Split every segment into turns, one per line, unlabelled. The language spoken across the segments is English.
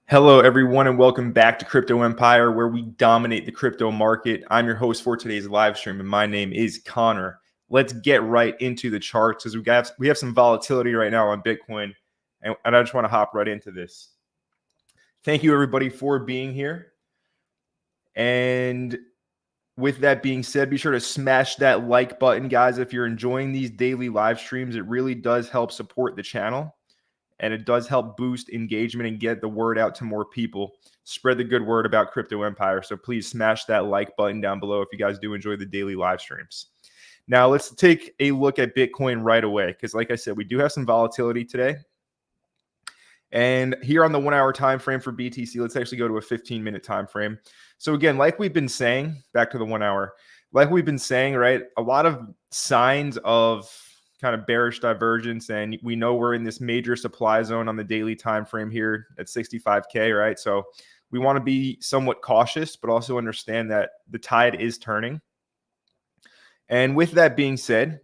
Hello, everyone, and welcome back to Crypto Empire, where we dominate the crypto market. I'm your host for today's live stream, and my name is Connor. Let's get right into the charts as we have some volatility right now on Bitcoin, and I just want to hop right into this. Thank you, everybody, for being here. And with that being said, be sure to smash that like button, guys. If you're enjoying these daily live streams, it really does help support the channel. And it does help boost engagement and get the word out to more people. Spread the good word about Crypto Empire. So please smash that like button down below if you guys do enjoy the daily live streams. Now let's take a look at Bitcoin right away, because like I said, we do have some volatility today. And here on the 1 hour time frame for BTC, let's actually go to a 15-minute time frame. So again, like we've been saying, back to the 1 hour, like we've been saying, right, a lot of signs of kind of bearish divergence, and we know we're in this major supply zone on the daily time frame here at 65K, right? So we want to be somewhat cautious, but also understand that the tide is turning. And with that being said,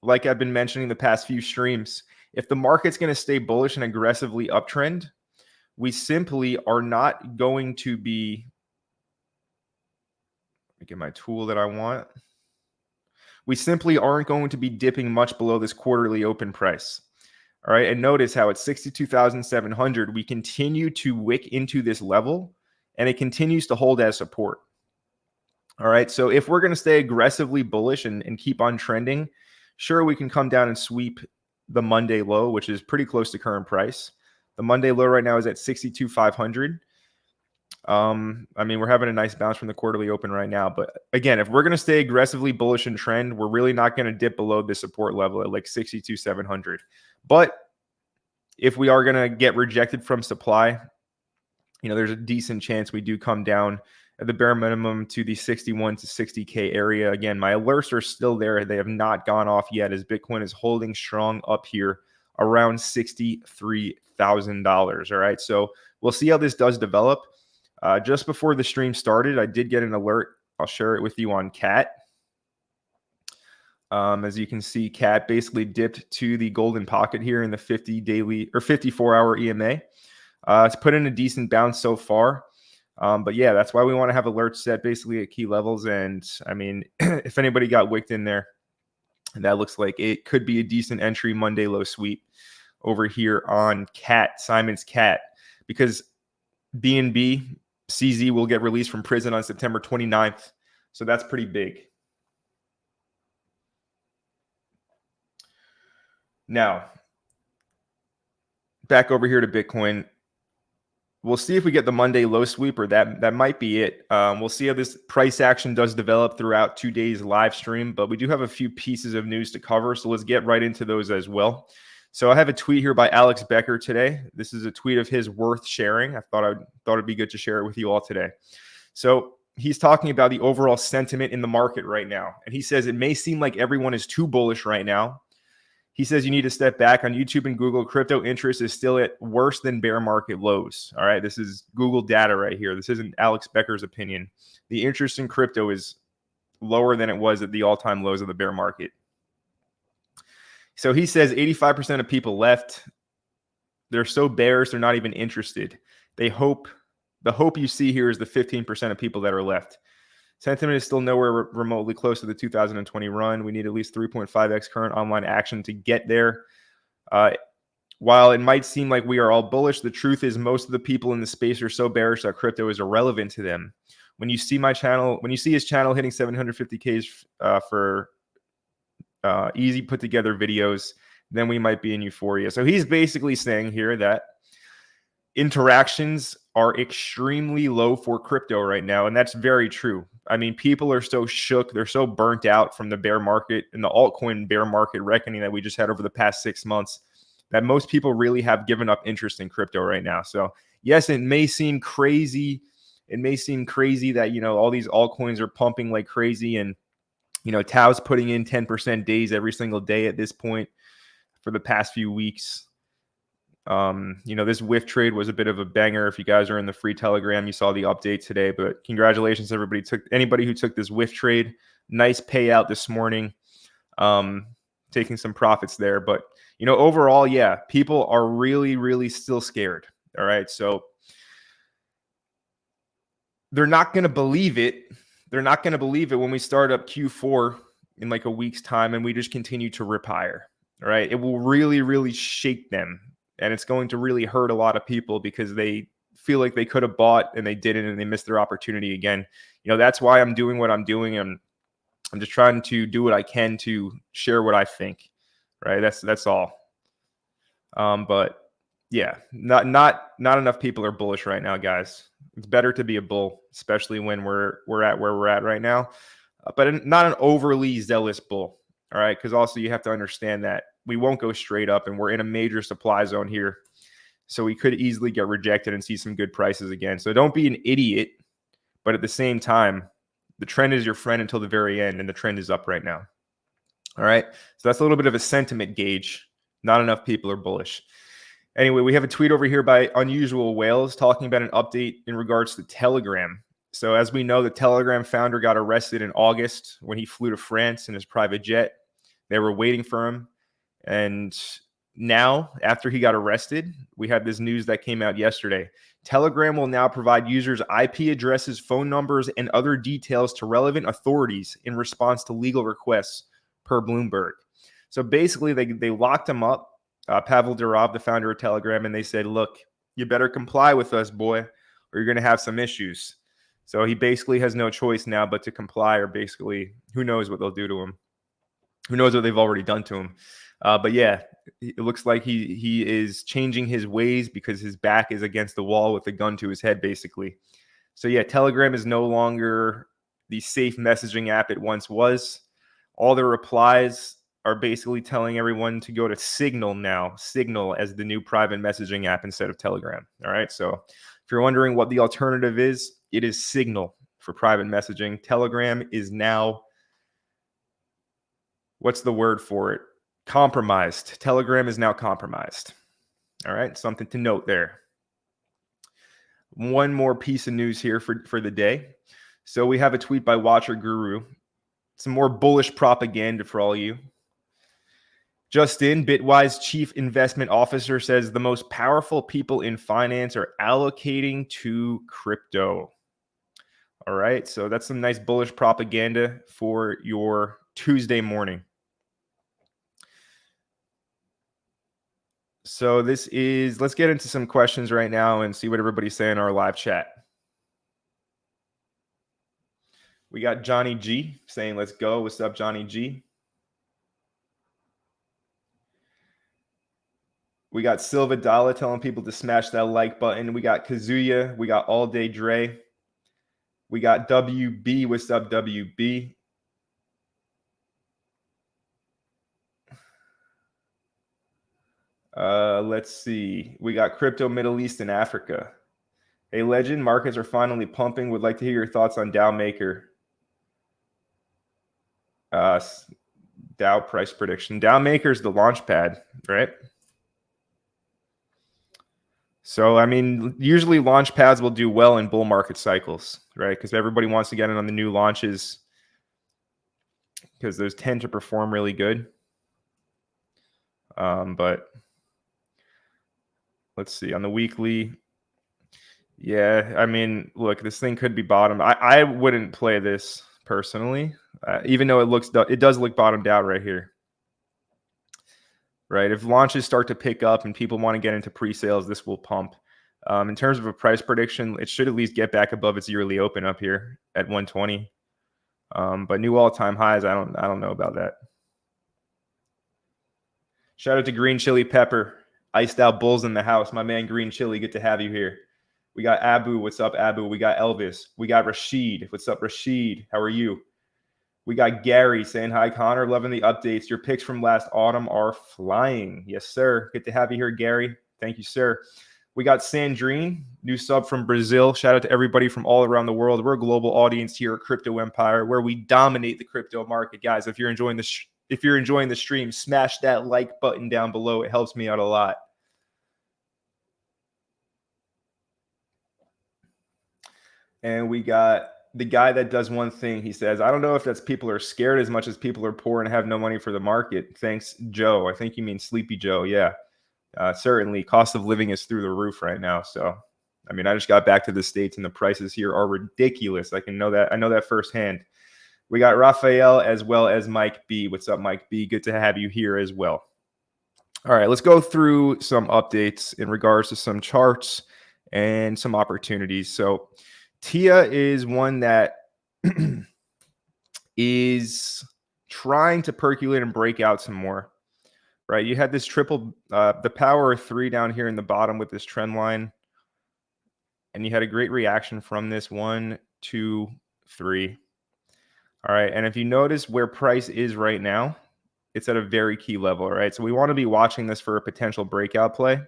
like I've been mentioning the past few streams, if the market's going to stay bullish and aggressively uptrend, we simply are not going to be, let me get my tool that I want. We simply aren't going to be dipping much below this quarterly open price. All right. And notice how at 62,700, we continue to wick into this level and it continues to hold as support. All right. So if we're going to stay aggressively bullish and keep on trending, sure, we can come down and sweep the Monday low, which is pretty close to current price. The Monday low right now is at 62,500. I mean, we're having a nice bounce from the quarterly open right now. But again, if we're going to stay aggressively bullish and trend, we're really not going to dip below the support level at like 62,700. But if we are going to get rejected from supply, there's a decent chance we do come down at the bare minimum to the 61 to 60K area. Again, my alerts are still there. They have not gone off yet as Bitcoin is holding strong up here around $63,000. All right. So we'll see how this does develop. Just before the stream started, I did get an alert. I'll share it with you on CAT. As you can see, CAT basically dipped to the golden pocket here in the 54-hour EMA. It's put in a decent bounce so far. But yeah, that's why we want to have alerts set basically at key levels. And I mean, if anybody got wicked in there, that looks like it could be a decent entry Monday low sweep over here on CAT, Simon's CAT, because BNB CZ will get released from prison on September 29th. So that's pretty big. Now, back over here to Bitcoin. We'll see if we get the Monday low sweep, or that might be it. We'll see how this price action does develop throughout 2 days live stream, but we do have a few pieces of news to cover. So let's get right into those as well. So I have a tweet here by Alex Becker today. This is a tweet of his worth sharing. I thought it'd be good to share it with you all today. So he's talking about the overall sentiment in the market right now. And he says, it may seem like everyone is too bullish right now. He says you need to step back. On YouTube and Google, crypto interest is still at worse than bear market lows. All right. This is Google data right here. This isn't Alex Becker's opinion. The interest in crypto is lower than it was at the all-time lows of the bear market. So he says 85% of people left. They're so bearish, they're not even interested. The hope you see here is the 15% of people that are left. Sentiment is still nowhere remotely close to the 2020 run. We need at least 3.5x current online action to get there. While it might seem like we are all bullish, the truth is most of the people in the space are so bearish that crypto is irrelevant to them. When you see my channel, when you see his channel hitting 750K for easy put together videos, then we might be in euphoria. So he's basically saying here that interactions are extremely low for crypto right now. And that's very true. I mean, people are so shook. They're so burnt out from the bear market and the altcoin bear market reckoning that we just had over the past 6 months that most people really have given up interest in crypto right now. So yes, it may seem crazy. It may seem crazy that, all these altcoins are pumping like crazy, and Tao's putting in 10% days every single day at this point for the past few weeks. This whiff trade was a bit of a banger. If you guys are in the free Telegram, you saw the update today, but congratulations anybody who took this whiff trade. Nice payout this morning. Taking some profits there, but overall, yeah, people are really, really still scared. All right. So they're not going to believe it. They're not going to believe it when we start up Q4 in like a week's time and we just continue to rip higher, right? It will really, really shake them. And it's going to really hurt a lot of people because they feel like they could have bought and they didn't and they missed their opportunity again. You know, that's why I'm doing what I'm doing. And I'm just trying to do what I can to share what I think, right? That's all. But yeah, not enough people are bullish right now, guys. It's better to be a bull, especially when we're at where we're at right now, but not an overly zealous bull. All right, because also you have to understand that we won't go straight up, and we're in a major supply zone here, so we could easily get rejected and see some good prices again. So don't be an idiot, but at the same time, the trend is your friend until the very end, and the trend is up right now. All right, so that's a little bit of a sentiment gauge. Not enough people are bullish. Anyway, we have a tweet over here by Unusual Whales talking about an update in regards to Telegram. So as we know, the Telegram founder got arrested in August when he flew to France in his private jet. They were waiting for him. And now, after he got arrested, we have this news that came out yesterday. Telegram will now provide users IP addresses, phone numbers, and other details to relevant authorities in response to legal requests, per Bloomberg. So basically, they locked him up. Pavel Durov, the founder of Telegram, and they said, look, you better comply with us, boy, or you're going to have some issues. So he basically has no choice now but to comply, or basically, who knows what they'll do to him. Who knows what they've already done to him. But yeah, it looks like he is changing his ways because his back is against the wall with a gun to his head, basically. So yeah, Telegram is no longer the safe messaging app it once was. All the replies are basically telling everyone to go to Signal now. Signal as the new private messaging app instead of Telegram. All right. So if you're wondering what the alternative is, it is Signal for private messaging. Telegram is now, what's the word for it? Compromised. Telegram is now compromised. All right. Something to note there. One more piece of news here for the day. So we have a tweet by Watcher Guru. Some more bullish propaganda for all you. Justin, Bitwise chief investment officer, says the most powerful people in finance are allocating to crypto. All right, so that's some nice bullish propaganda for your Tuesday morning. So let's get into some questions right now and see what everybody's saying in our live chat. We got Johnny G saying, let's go. What's up, Johnny G? We got Silva Dalla telling people to smash that like button. We got Kazuya. We got All Day Dre. We got WB. What's up, WB? Let's see. We got Crypto Middle East and Africa. Hey, Legend, markets are finally pumping. Would like to hear your thoughts on Dow Maker. Dow price prediction. Dow Maker is the launch pad, right? So, I mean, usually launch pads will do well in bull market cycles, right? Because everybody wants to get in on the new launches because those tend to perform really good. But let's see. On the weekly, yeah, I mean, look, this thing could be bottom. I wouldn't play this personally, even though it does look bottomed out right here. Right, if launches start to pick up and people want to get into pre-sales, this will pump. In terms of a price prediction, it should at least get back above its yearly open up here at 120. But new all-time highs, I don't know about that. Shout out to Green Chili Pepper, iced out bulls in the house. My man Green Chili, good to have you here. We got Abu, what's up, Abu? We got Elvis. We got Rashid, what's up, Rashid? How are you? We got Gary saying, hi, Connor. Loving the updates. Your picks from last autumn are flying. Yes, sir. Good to have you here, Gary. Thank you, sir. We got Sandrine, new sub from Brazil. Shout out to everybody from all around the world. We're a global audience here at Crypto Empire, where we dominate the crypto market. Guys, if you're enjoying the stream, smash that like button down below. It helps me out a lot. And we got the guy that does one thing. He says, I don't know if that's people are scared as much as people are poor and have no money for the market. Thanks, Joe. I think you mean Sleepy Joe. Yeah, certainly. Cost of living is through the roof right now. So I mean, I just got back to the States and the prices here are ridiculous. I know that firsthand. We got Raphael as well as Mike B. What's up, Mike B? Good to have you here as well. All right, let's go through some updates in regards to some charts and some opportunities. So TIA is one that is trying to percolate and break out some more, right? You had this triple, the power of 3 down here in the bottom with this trend line. And you had a great reaction from this 1, 2, 3. All right. And if you notice where price is right now, it's at a very key level, right? So we want to be watching this for a potential breakout play.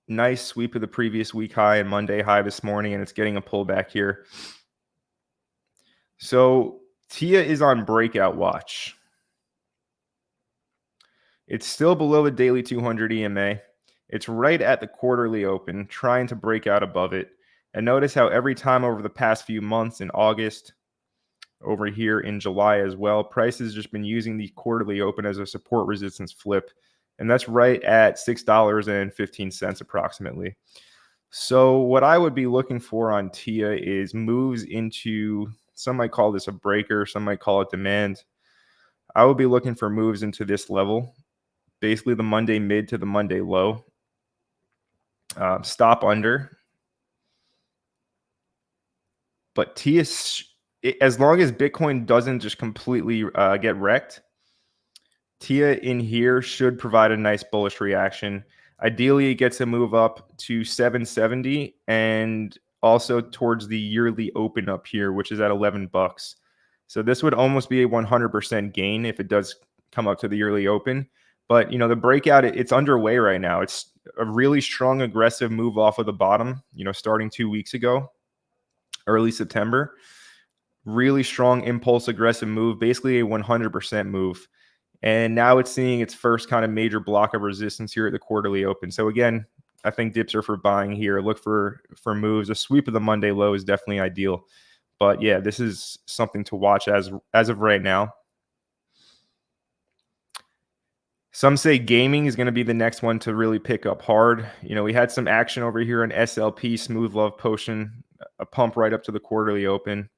Nice sweep of the previous week high and Monday high this morning, and it's getting a pullback here. So TIA is on breakout watch. It's still below the daily 200 EMA. It's right at the quarterly open, trying to break out above it. And notice how every time over the past few months, in August, over here in July as well, price has just been using the quarterly open as a support resistance flip. And that's right at $6.15 approximately. So what I would be looking for on TIA is moves into, some might call this a breaker, some might call it demand. I would be looking for moves into this level, basically the Monday mid to the Monday low. Stop under. But TIA, as long as Bitcoin doesn't just completely get wrecked, TIA in here should provide a nice bullish reaction. Ideally, it gets a move up to 770 and also towards the yearly open up here, which is at 11 bucks. So this would almost be a 100% gain if it does come up to the yearly open. But, you know, the breakout, it's underway right now. It's a really strong, aggressive move off of the bottom, you know, starting 2 weeks ago, early September. Really strong impulse, aggressive move, basically a 100% move. And now it's seeing its first kind of major block of resistance here at the quarterly open. So again, I think dips are for buying here. Look for moves. A sweep of the Monday low is definitely ideal. But yeah, this is something to watch as of right now. Some say gaming is going to be the next one to really pick up hard. You know, we had some action over here in SLP, Smooth Love Potion, a pump right up to the quarterly open.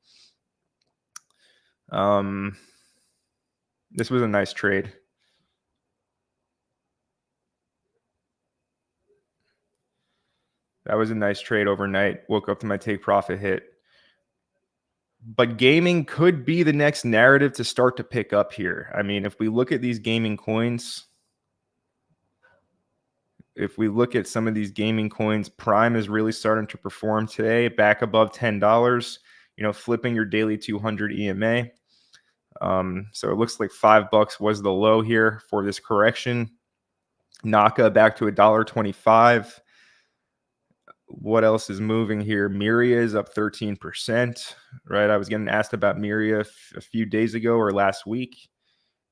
This was a nice trade. That was a nice trade overnight. Woke up to my take profit hit. But gaming could be the next narrative to start to pick up here. I mean, if we look at these gaming coins, if we look at some of these gaming coins, Prime is really starting to perform today, back above $10, you know, flipping your daily 200 EMA. So it looks like $5 was the low here for this correction. Naka back to $1.25. What else is moving here? Miria is up 13%, right? I was getting asked about Miria a few days ago or last week,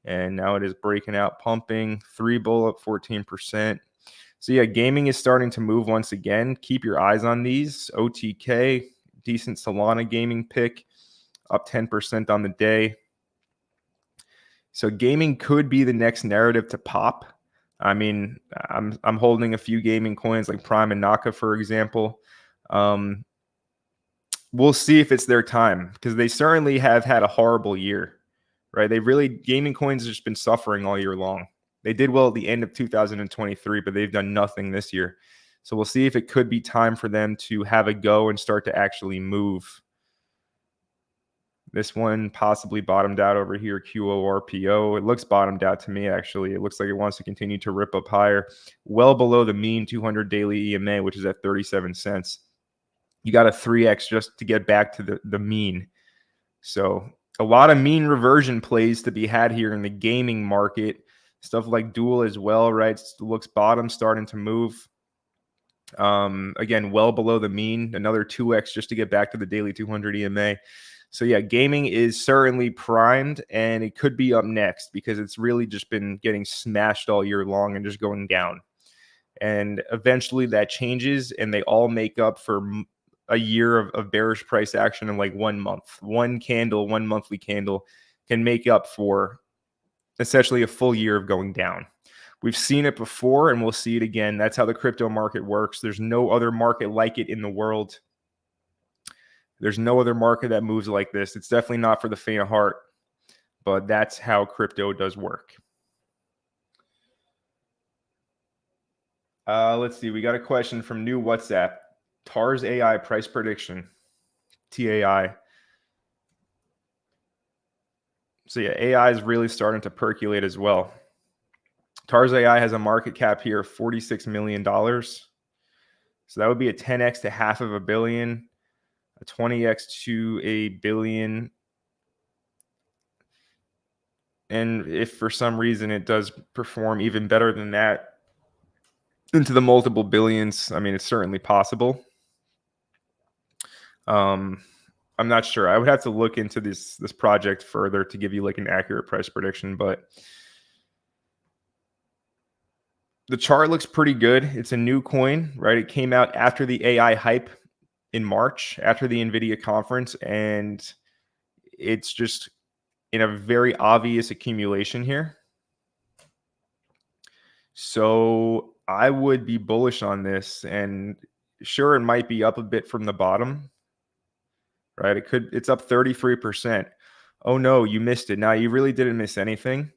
and now it is breaking out, pumping. 3Bull up 14%. So yeah, gaming is starting to move once again. Keep your eyes on these. OTK, decent Solana gaming pick, up 10% on the day. So gaming could be the next narrative to pop. I mean, I'm holding a few gaming coins like Prime and Naka, for example. We'll see if it's their time, because they certainly have had a horrible year, right? Gaming coins have just been suffering all year long. They did well at the end of 2023, but they've done nothing this year. So we'll see if it could be time for them to have a go and start to actually move. This one possibly bottomed out over here, QORPO. It looks bottomed out to me, actually. It looks like it wants to continue to rip up higher, well below the mean 200 daily EMA, which is at 37 cents. You got a 3x just to get back to the mean. So a lot of mean reversion plays to be had here in the gaming market. Stuff like Dual as well, right? Looks bottom, starting to move. Again, well below the mean. Another 2x just to get back to the daily 200 EMA. So yeah, gaming is certainly primed, and it could be up next because it's really just been getting smashed all year long and just going down. And eventually that changes, and they all make up for a year of bearish price action in like 1 month. One monthly candle can make up for essentially a full year of going down. We've seen it before and we'll see it again. That's how the crypto market works. There's no other market like it in the world. There's no other market that moves like this. It's definitely not for the faint of heart, but that's how crypto does work. Let's see. We got a question from new WhatsApp. TARS AI price prediction. TAI. So yeah, AI is really starting to percolate as well. TARS AI has a market cap here of $46 million. So that would be a 10x to $500 million, a 20x to $1 billion. And if for some reason it does perform even better than that, into the multiple billions, I mean, it's certainly possible. I'm not sure. I would have to look into this project further to give you like an accurate price prediction, but the chart looks pretty good. It's a new coin, right? It came out after the AI hype in March, after the NVIDIA conference, and it's just in a very obvious accumulation here. So I would be bullish on this, and sure, it might be up a bit from the bottom, right? It's up 33%. Oh no, you missed it. Now you really didn't miss anything.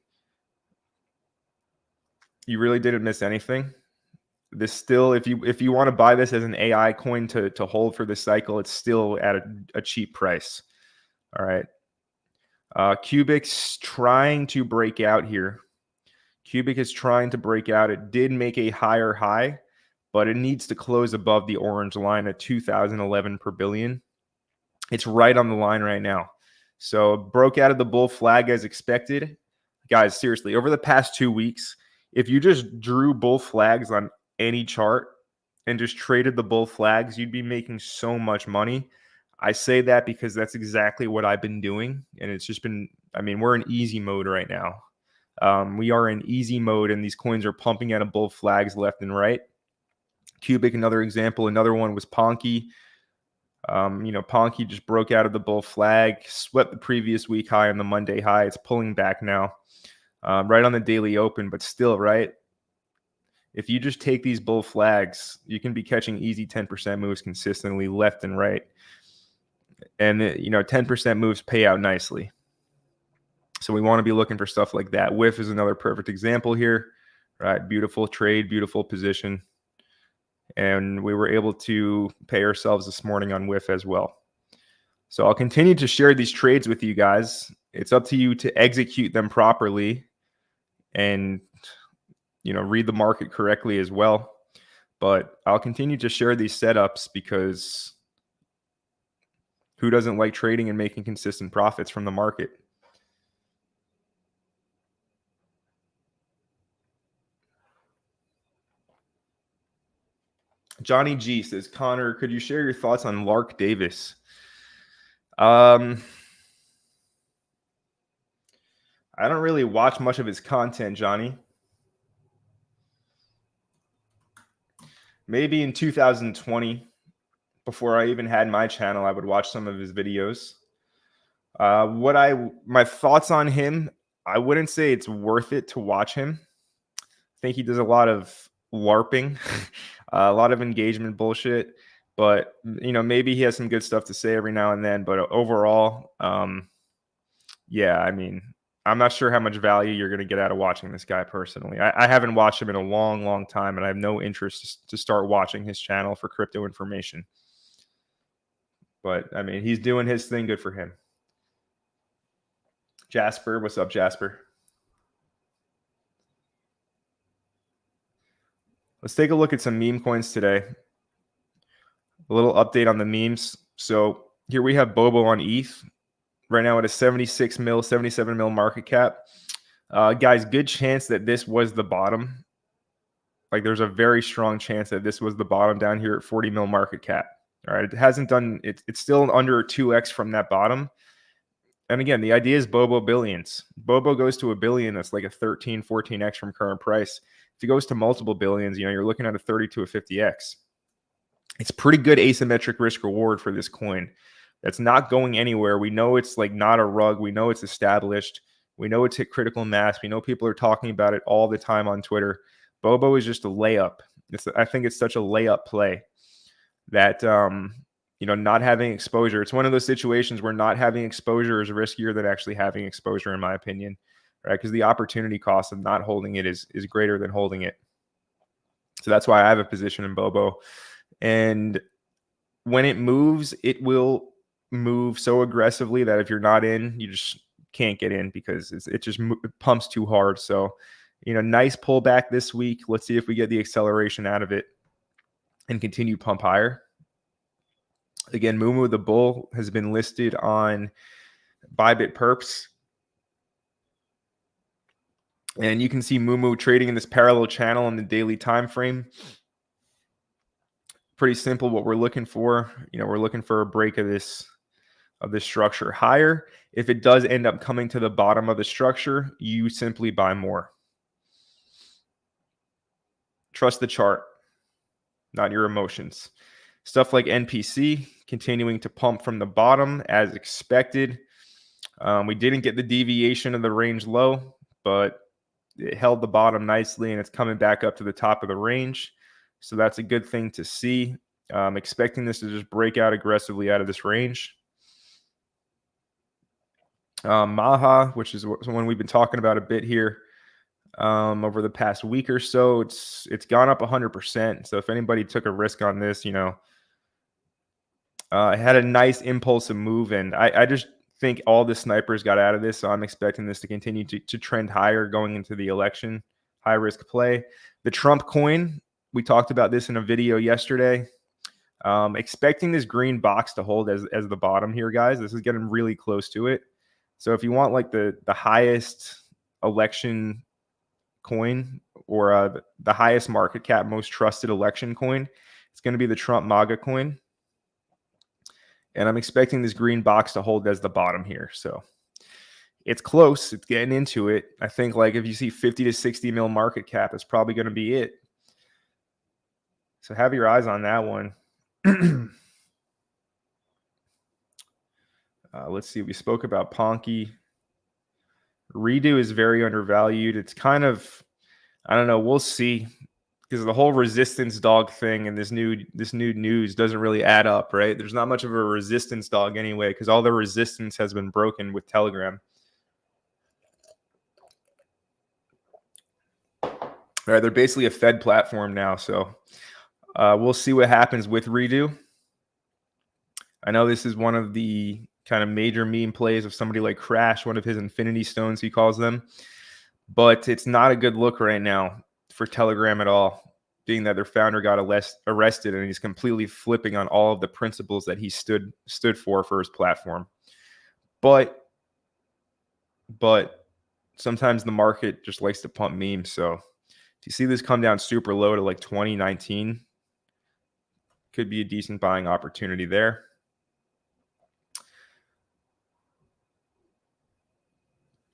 You really didn't miss anything. This still, if you want to buy this as an AI coin to hold for this cycle, it's still at a cheap price. All right. Cubic's trying to break out here. Cubic is trying to break out. It did make a higher high, but it needs to close above the orange line at 2011 per billion. It's right on the line right now. So broke out of the bull flag as expected. Guys, seriously, over the past 2 weeks, if you just drew bull flags on any chart and just traded the bull flags, you'd be making so much money. I say that because that's exactly what I've been doing. And it's just been, I mean, we're in easy mode right now. We are in easy mode and these coins are pumping out of bull flags left and right. Cubic, another example. Another one was Ponky. Ponky just broke out of the bull flag, swept the previous week high on the Monday high. It's pulling back now, right on the daily open, but still, right? If you just take these bull flags, you can be catching easy 10% moves consistently left and right. And, 10% moves pay out nicely. So we want to be looking for stuff like that. WIF is another perfect example here, right? Beautiful trade, beautiful position. And we were able to pay ourselves this morning on WIF as well. So I'll continue to share these trades with you guys. It's up to you to execute them properly and, read the market correctly as well. But I'll continue to share these setups because who doesn't like trading and making consistent profits from the market? Johnny G says, Connor, could you share your thoughts on Lark Davis? I don't really watch much of his content, Johnny. Maybe in 2020, before I even had my channel, I would watch some of his videos. My thoughts on him, I wouldn't say it's worth it to watch him. I think he does a lot of LARPing, a lot of engagement bullshit. But, maybe he has some good stuff to say every now and then. But overall, yeah, I mean, I'm not sure how much value you're going to get out of watching this guy personally. I haven't watched him in a long, long time, and I have no interest to start watching his channel for crypto information. But, I mean, he's doing his thing. Good for him. Jasper, what's up, Jasper? Let's take a look at some meme coins today. A little update on the memes. So here we have Bobo on ETH. Right now at a 77 mil market cap. Guys, good chance that this was the bottom. Like there's a very strong chance that this was the bottom down here at 40 mil market cap. All right, it hasn't done, it's still under 2x from that bottom. And again, the idea is Bobo billions. Bobo goes to $1 billion, that's like a 13, 14x from current price. If it goes to multiple billions, you're looking at a 30 to a 50x. It's pretty good asymmetric risk reward for this coin. That's not going anywhere. We know it's like not a rug. We know it's established. We know it's hit critical mass. We know people are talking about it all the time on Twitter. Bobo is just a layup. I think it's such a layup play that not having exposure. It's one of those situations where not having exposure is riskier than actually having exposure, in my opinion, right? Because the opportunity cost of not holding it is greater than holding it. So that's why I have a position in Bobo. And when it moves, it will move so aggressively that if you're not in, you just can't get in because it just pumps too hard. So, nice pullback this week. Let's see if we get the acceleration out of it and continue pump higher. Again, Mumu the Bull has been listed on Bybit Perps. And you can see Mumu trading in this parallel channel in the daily time frame. Pretty simple what we're looking for. We're looking for a break of this structure higher. If it does end up coming to the bottom of the structure, you simply buy more. Trust the chart, not your emotions. Stuff like NPC continuing to pump from the bottom as expected. We didn't get the deviation of the range low, but it held the bottom nicely and it's coming back up to the top of the range. So that's a good thing to see. Expecting this to just break out aggressively out of this range. Maha, which is one we've been talking about a bit here over the past week or so, it's gone up 100%. So if anybody took a risk on this, it had a nice impulsive move, and I just think all the snipers got out of this. So I'm expecting this to continue to trend higher going into the election. High risk play. The Trump coin, we talked about this in a video yesterday. Expecting this green box to hold as the bottom here, guys. This is getting really close to it. So if you want like the highest election coin or the highest market cap, most trusted election coin, it's going to be the Trump MAGA coin. And I'm expecting this green box to hold as the bottom here. So it's close. It's getting into it. I think like if you see 50 to 60 mil market cap, it's probably going to be it. So have your eyes on that one. Let's see. We spoke about Ponky. Redo is very undervalued. It's kind of, I don't know. We'll see, because the whole resistance dog thing and this new news doesn't really add up, right? There's not much of a resistance dog anyway, because all the resistance has been broken with Telegram. All right, they're basically a Fed platform now, so we'll see what happens with Redo. I know this is one of the kind of major meme plays of somebody like Crash, one of his infinity stones, he calls them. But it's not a good look right now for Telegram at all, being that their founder got arrested and he's completely flipping on all of the principles that he stood for his platform. But sometimes the market just likes to pump memes. So if you see this come down super low to like 2019, could be a decent buying opportunity there.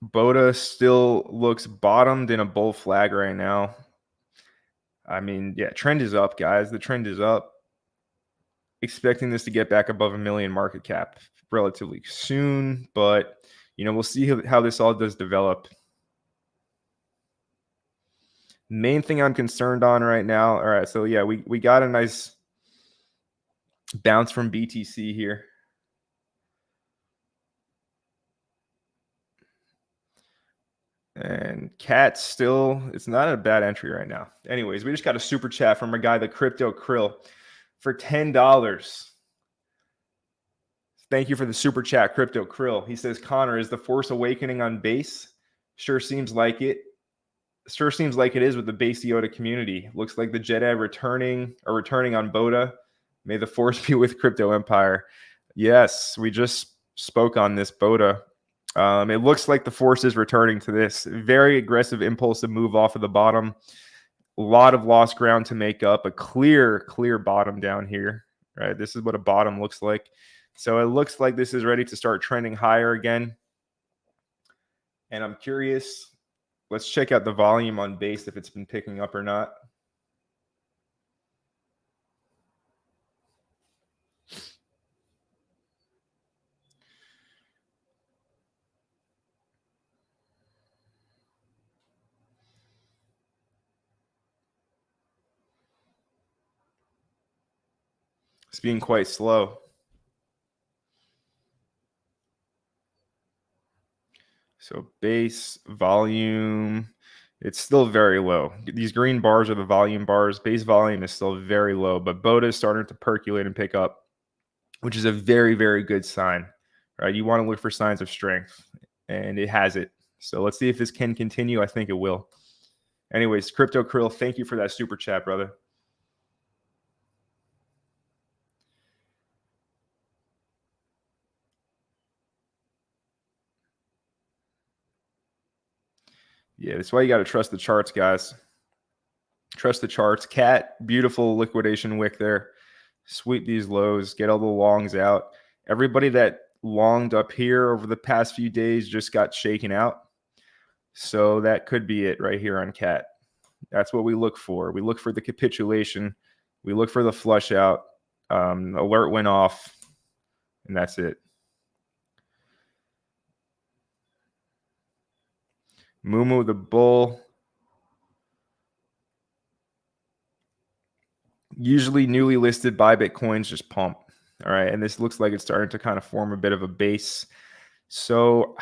Boda still looks bottomed in a bull flag right now. I mean, yeah, trend is up, guys. The trend is up. Expecting this to get back above 1 million market cap relatively soon, but we'll see how this all does develop. Main thing I'm concerned on right now. All right, so yeah, we got a nice bounce from BTC here. And Cat still, it's not a bad entry right now. Anyways, we just got a super chat from our guy, the Crypto Krill, for $10. Thank you for the super chat, Crypto Krill. He says, Connor, is the Force Awakening on base? Sure seems like it. Sure seems like it is with the base Yoda community. Looks like the Jedi returning on Boda. May the Force be with Crypto Empire. Yes, we just spoke on this Boda. It looks like the Force is returning to this. Very aggressive, impulsive move off of the bottom. A lot of lost ground to make up. A clear bottom down here. Right, this is what a bottom looks like. So it looks like this is ready to start trending higher again. And I'm curious. Let's check out the volume on base if it's been picking up or not. It's being quite slow. So base volume, it's still very low. These green bars are the volume bars. Base volume is still very low, but BOTA is starting to percolate and pick up, which is a very, very good sign, right? You want to look for signs of strength, and it has it. So let's see if this can continue. I think it will. Anyways, Crypto Krill, thank you for that super chat, brother. Yeah, that's why you got to trust the charts, guys. Trust the charts. Cat, beautiful liquidation wick there. Sweep these lows, get all the longs out. Everybody that longed up here over the past few days just got shaken out. So that could be it right here on Cat. That's what we look for. We look for the capitulation. We look for the flush out. Alert went off, and that's it. Mumu the bull. Usually newly listed buy Bitcoins just pump. All right. And this looks like it's starting to kind of form a bit of a base. So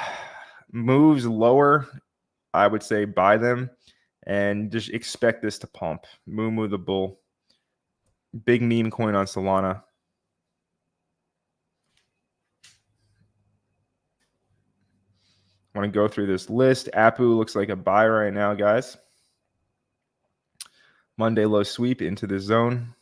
moves lower, I would say buy them and just expect this to pump. Mumu the bull. Big meme coin on Solana. I want to go through this list. Apu looks like a buy right now, guys. Monday low sweep into the zone.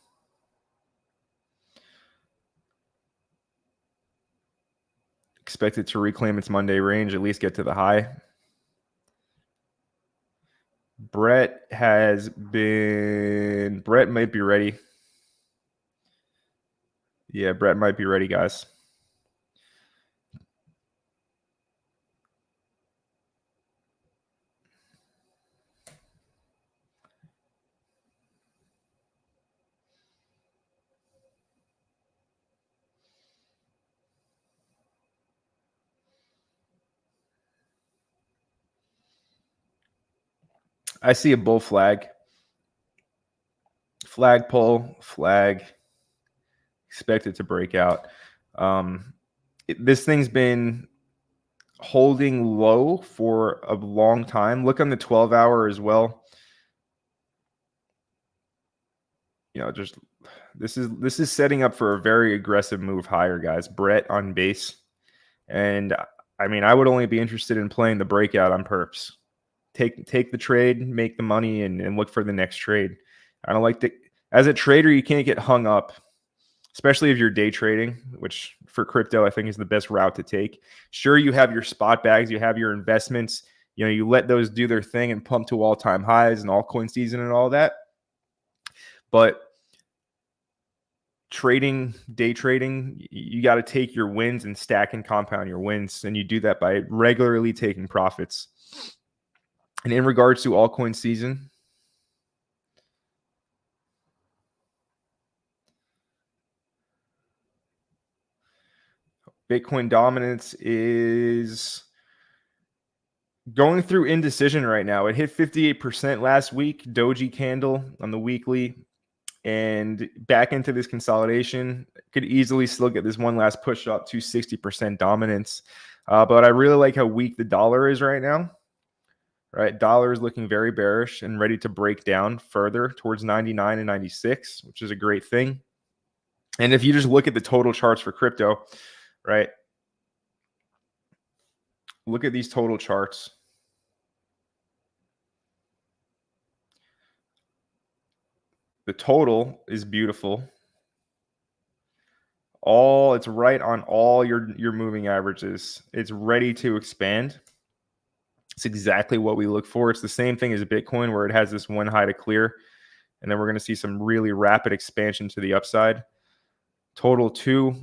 Expect it to reclaim its Monday range, at least get to the high. Brett might be ready. Yeah, Brett might be ready, guys. I see a bull flag. Flagpole, flag. Expect it to break out. This thing's been holding low for a long time. Look on the 12-hour as well. You know, just this is setting up for a very aggressive move higher, guys. Brett on base. And I mean, I would only be interested in playing the breakout on perps. Take the trade, make the money, and look for the next trade. I don't like as a trader, you can't get hung up, especially if you're day trading, which for crypto, I think is the best route to take. Sure, you have your spot bags, you have your investments, you know, you let those do their thing and pump to all-time highs and altcoin season and all that. But day trading, you got to take your wins and stack and compound your wins. And you do that by regularly taking profits. And in regards to altcoin season, Bitcoin dominance is going through indecision right now. It hit 58% last week, doji candle on the weekly, and back into this consolidation. Could easily still get this one last push up to 60% dominance. But I really like how weak the dollar is right now. Right, dollar is looking very bearish and ready to break down further towards 99 and 96, which is a great thing. And if you just look at the total charts for crypto, right, look at these total charts. The total is beautiful. It's right on all your moving averages. It's ready to expand. It's exactly what we look for. It's the same thing as Bitcoin, where it has this one high to clear, and then we're going to see some really rapid expansion to the upside. Total 2,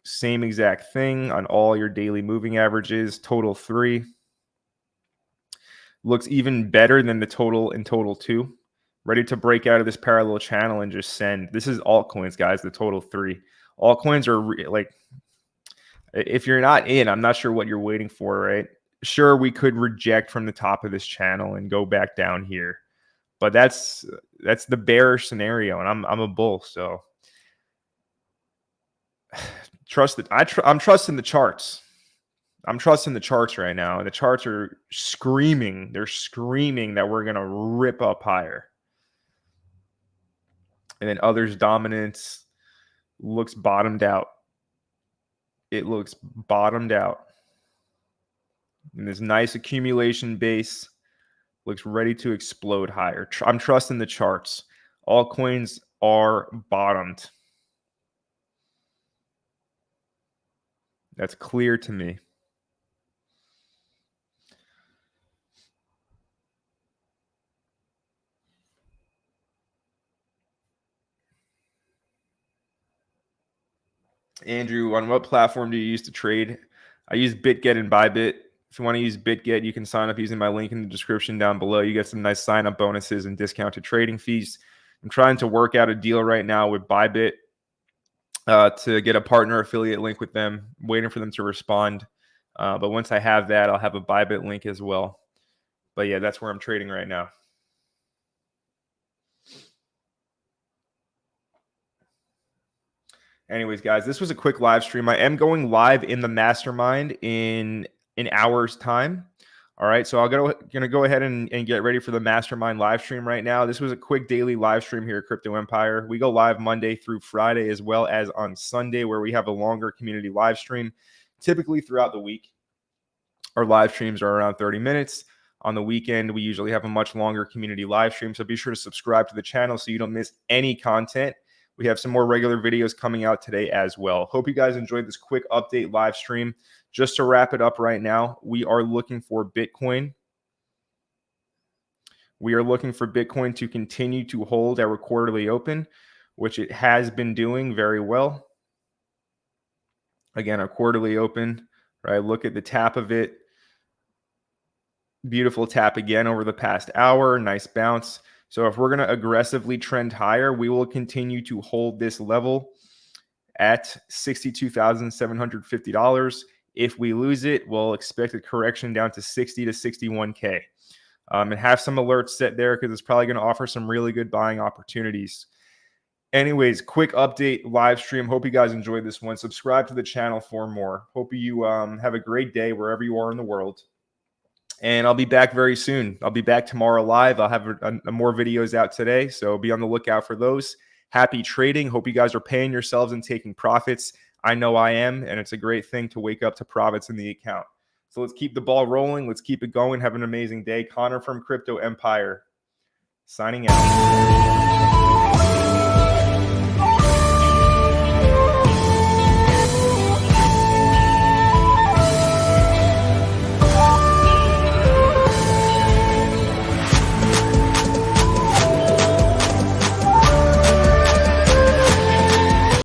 same exact thing on all your daily moving averages. Total 3 looks even better than the total in total 2. Ready to break out of this parallel channel and just send. This is altcoins, guys, the total 3. Altcoins are like, if you're not in, I'm not sure what you're waiting for, right? Sure, we could reject from the top of this channel and go back down here, but that's the bearish scenario, and I'm a bull, so I'm trusting the charts. I'm trusting the charts right now. And the charts are screaming. They're screaming that we're going to rip up higher. And then others' dominance looks bottomed out. It looks bottomed out. And this nice accumulation base looks ready to explode higher. I'm trusting the charts. Altcoins are bottomed. That's clear to me. Andrew, on what platform do you use to trade? I use Bitget and Bybit. If you want to use Bitget, you can sign up using my link in the description down below. You get some nice sign-up bonuses and discounted trading fees. I'm trying to work out a deal right now with Bybit to get a partner affiliate link with them. I'm waiting for them to respond. But once I have that, I'll have a Bybit link as well. But yeah, that's where I'm trading right now. Anyways, guys, this was a quick live stream. I am going live in the mastermind in an hour's time. All right, so I'm gonna go ahead and get ready for the mastermind live stream right now. This was a quick daily live stream here at Crypto Empire. We go live Monday through Friday as well as on Sunday, where we have a longer community live stream. Typically throughout the week, our live streams are around 30 minutes. On the weekend, we usually have a much longer community live stream. So be sure to subscribe to the channel so you don't miss any content. We have some more regular videos coming out today as well. Hope you guys enjoyed this quick update live stream. Just to wrap it up right now, we are looking for Bitcoin. We are looking for Bitcoin to continue to hold our quarterly open, which it has been doing very well. Again, our quarterly open, right? Look at the tap of it. Beautiful tap again over the past hour. Nice bounce. So if we're going to aggressively trend higher, we will continue to hold this level at $62,750. If we lose it, we'll expect a correction down to 60 to 61K. And have some alerts set there because it's probably going to offer some really good buying opportunities. Anyways, quick update live stream. Hope you guys enjoyed this one. Subscribe to the channel for more. Hope you have a great day wherever you are in the world. And I'll be back very soon. I'll be back tomorrow live. I'll have more videos out today, so be on the lookout for those. Happy trading. Hope you guys are paying yourselves and taking profits. I know I am, and it's a great thing to wake up to profits in the account. So let's keep the ball rolling. Let's keep it going. Have an amazing day. Connor from Crypto Empire signing out.